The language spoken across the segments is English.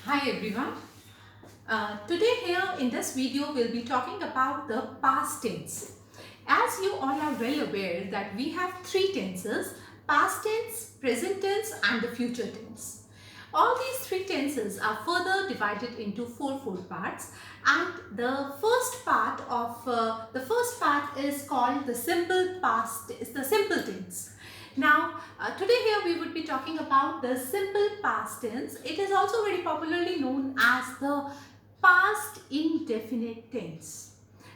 Hi everyone. Today here in this video we'll be talking about the past tense. As you all are well aware that we have three tenses: past tense, present tense and the future tense. All these three tenses are further divided into four parts, and the first part is called the simple past, is the simple tense. Now, today here we would be talking about the simple past tense. It is also very popularly known as the past indefinite tense.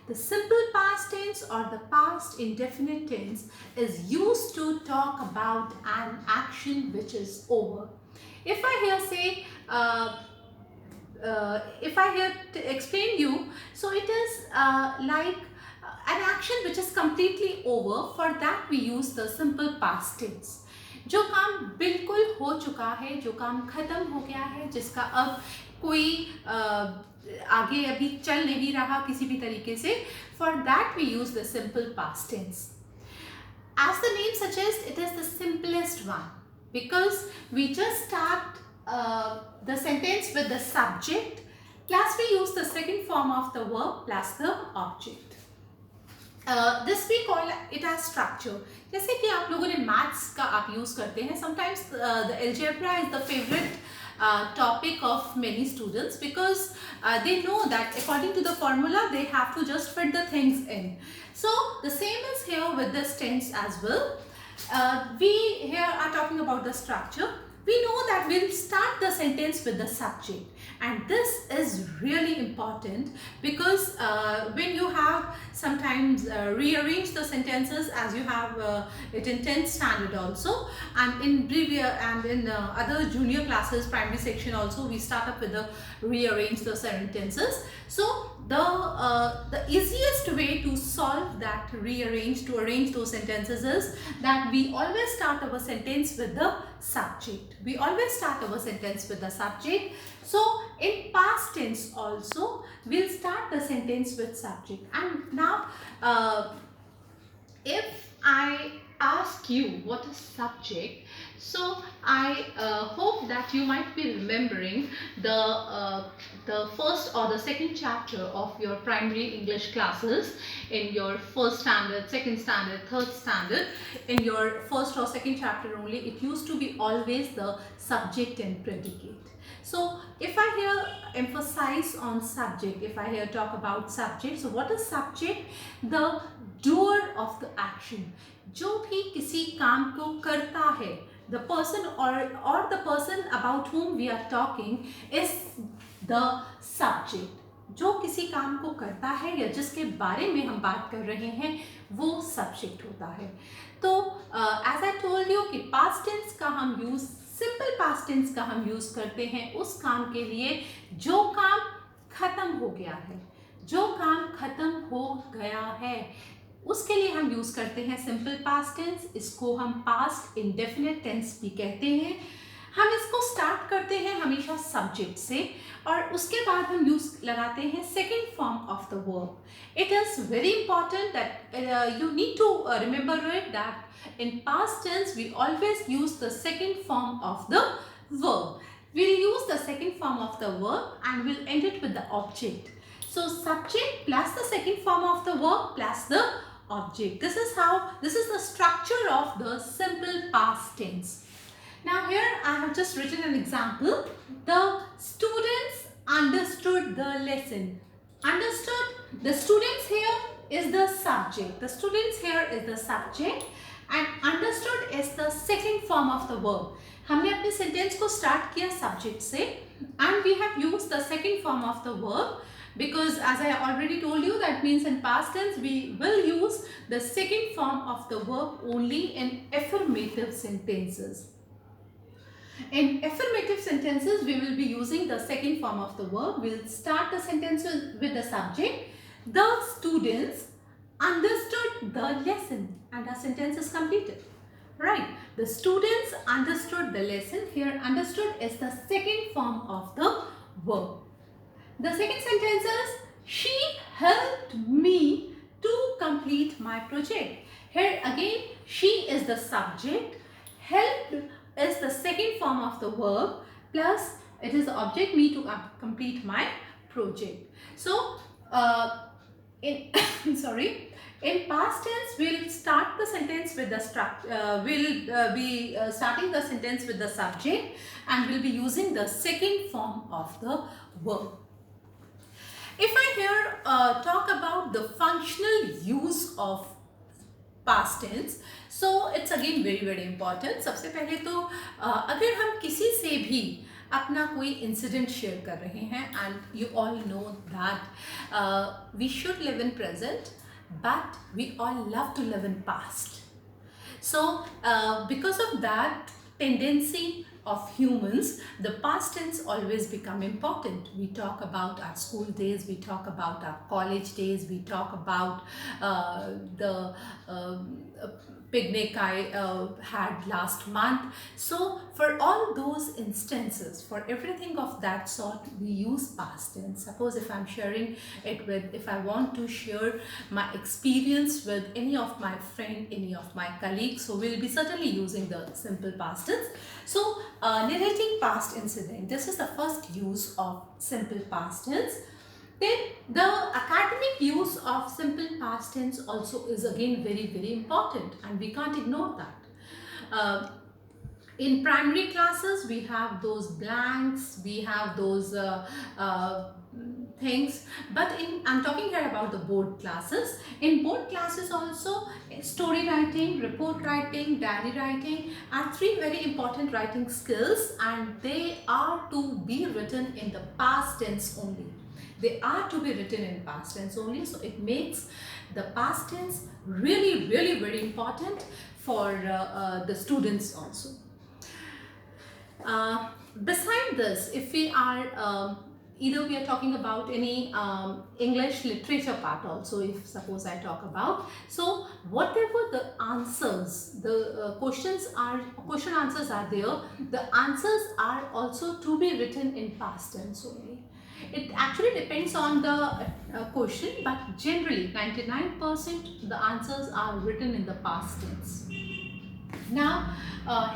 The simple past tense or the past indefinite tense is used to talk about an action which is over. If I here say, if I here to explain you, so it is like an action which is completely over. For that we use the simple past tense. जो काम बिल्कुल हो चुका है, जो काम खत्म हो गया है, जिसका अब कोई आगे अभी चल नहीं रहा किसी भी तरीके से, for that we use the simple past tense. As the name suggests, it is the simplest one because we just start the sentence with the subject plus we use the second form of the verb plus the object. This we call it as structure. जैसे कि आप लोगों ने maths का आप use करते हैं. Sometimes the algebra is the favorite topic of many students because they know that according to the formula they have to just fit the things in. So the same is here with this tense as well. We here are talking about the structure. We know that we'll start the sentence with the subject, and this is really important because when you have sometimes rearrange the sentences as you have it in 10th standard also, and in other junior classes, primary section also, we start up with the rearrange the sentences. So the easiest way to solve that to arrange those sentences is that we always start our sentence with the subject. We always start our sentence with the subject. So in past tense also we'll start the sentence with subject. And now if I ask you what is subject, so I hope that you might be remembering the first or the second chapter of your primary English classes in your first standard, second standard, third standard. In your first or second chapter only, it used to be always the subject and predicate. So if I here emphasize on subject, if I here talk about subject, so what is subject? The doer of the action. जो भी किसी काम को करता है, the person or the person about whom we are talking is the subject. जो किसी काम को करता है या जिसके बारे में हम बात कर रहे हैं वो सब्जेक्ट होता है. तो एज आई टोल्ड यू कि पास्ट टेंस का हम यूज, सिंपल पास्ट टेंस का हम यूज करते हैं उस काम के लिए जो काम खत्म हो गया है. जो काम खत्म हो गया है उसके लिए हम यूज करते हैं सिंपल पास्ट टेंस. इसको हम पास्ट इंडेफिनिट टेंस भी कहते हैं. हम इसको स्टार्ट करते हैं हमेशा सब्जेक्ट से और उसके बाद हम यूज लगाते हैं second form of the verb. It is very important that you need to remember it that in past tense we always use the second form of the verb. We'll use the second form of the verb and we'll end it with the object. So subject plus the second form of the verb plus the object. This is the structure of the simple past tense. Now here I have just written an example. The students understood the lesson. Understood. The students here is the subject. The students here is the subject and understood is the second form of the verb. हमने अपने sentence को start किया subject से and we have used the second form of the verb because as I already told you, that means in past tense we will use the second form of the verb only in affirmative sentences. In affirmative sentences we will be using the second form of the verb. We'll start the sentence with the subject. The students understood the lesson and our sentence is completed. Right, the students understood the lesson. Here understood is the second form of the verb. The second sentence is she helped me to complete my project. Here again she is the subject, helped is the second form of the verb plus It is the object me to complete my project. So in sorry, in past tense we'll start the sentence with the we'll be starting the sentence with the subject, and we'll be using the second form of the verb. If I here talk about the functional use of past tense, so it's again very important. सबसे पहले तो अगर हम किसी से भी अपना कोई इंसिडेंट शेयर कर रहे हैं, and you all know that we should live in present, but we all love to live in past. So because of that tendency of humans, the past tense always become important. We talk about our school days, we talk about our college days, we talk about the picnic I had last month. So for all those instances, for everything of that sort, we use past tense. Suppose if I'm sharing it with, if I want to share my experience with any of my friend, any of my colleagues, so we'll be certainly using the simple past tense. So narrating past incident, this is the first use of simple past tense. Then the academic use of simple past tense also is again very important, and we can't ignore that. In primary classes we have those blanks, we have those things, but I'm talking here about the board classes. In board classes also, story writing, report writing, diary writing are three very important writing skills, and they are to be written in the past tense only. They are to be written in past tense only, so it makes the past tense really very important for the students also. Beside this, if we are either we are talking about any English literature part also, if suppose I talk about, so whatever the answers, the question answers are there, the answers are also to be written in past tense only. It actually depends on the question, but generally 99% the answers are written in the past tense. Now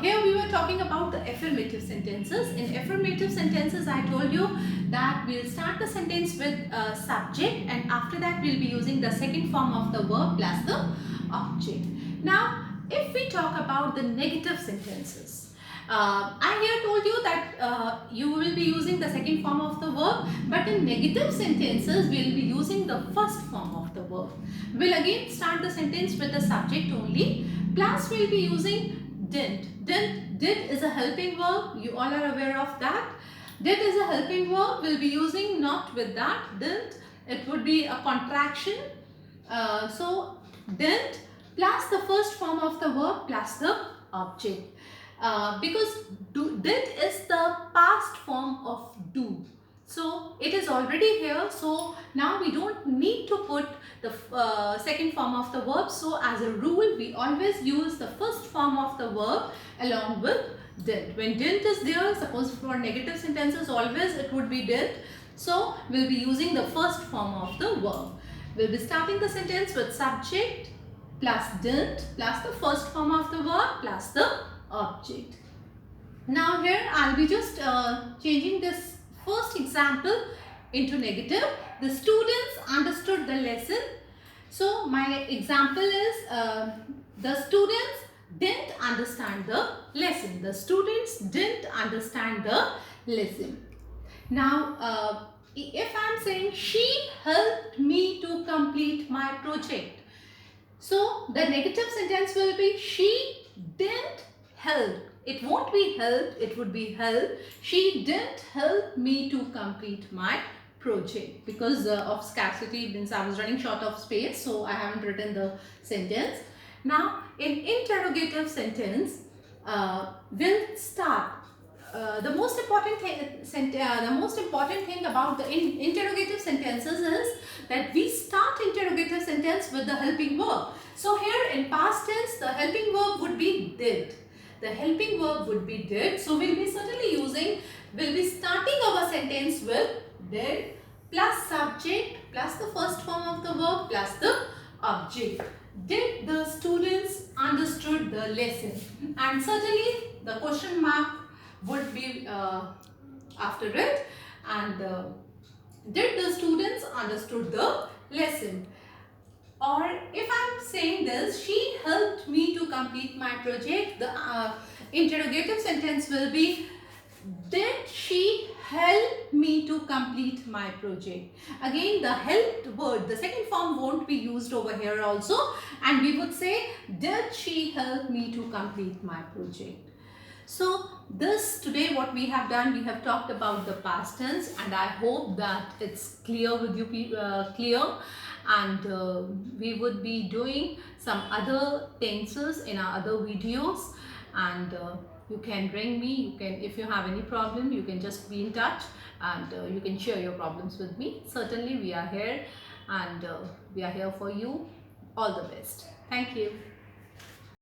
here we were talking about the affirmative sentences. In affirmative sentences, I told you that we'll start the sentence with subject, and after that we'll be using the second form of the verb plus the object. Now if we talk about the negative sentences, I here told you that you will be using the second form of the verb, but in negative sentences we will be using the first form of the verb. We'll again start the sentence with the subject only, plus we'll be using didn't. Did is a helping verb, you all are aware of that. Did is a helping verb, we'll be using not with that, didn't, it would be a contraction. So didn't plus the first form of the verb plus the object. Because did is the past form of do, so it is already here, so now we don't need to put the second form of the verb. So as a rule we always use the first form of the verb along with did. When didn't is there, suppose for negative sentences always it would be did, so we'll be using the first form of the verb. We'll be starting the sentence with subject plus didn't plus the first form of the verb plus the object. Now here I'll be just changing this first example into negative. The students understood the lesson. So my example is the students didn't understand the lesson. The students didn't understand the lesson. Now if I'm saying she helped me to complete my project, so the negative sentence will be she didn't help. It won't be helped, it would be help. She didn't help me to complete my project because of scarcity, means I was running short of space, so I haven't written the sentence. Now in interrogative sentence, we'll start. The most important thing about the interrogative sentences is that we start interrogative sentence with the helping verb. So here in past tense, the helping verb would be did. The helping verb would be did. So we'll be starting our sentence with did plus subject plus the first form of the verb plus the object. Did the students understood the lesson? And certainly the question mark would be after it, and did the students understood the lesson? Or if I'm saying this, she helped me to complete my project, the interrogative sentence will be, did she help me to complete my project? Again, the helped word, the second form won't be used over here also, and we would say, did she help me to complete my project? So this today what we have done, we have talked about the past tense, and I hope that it's clear with you, clear, and we would be doing some other tenses in our other videos, and you can ring me, you can, if you have any problem, you can just be in touch, and you can share your problems with me. Certainly we are here, and we are here for you. All the best. Thank you.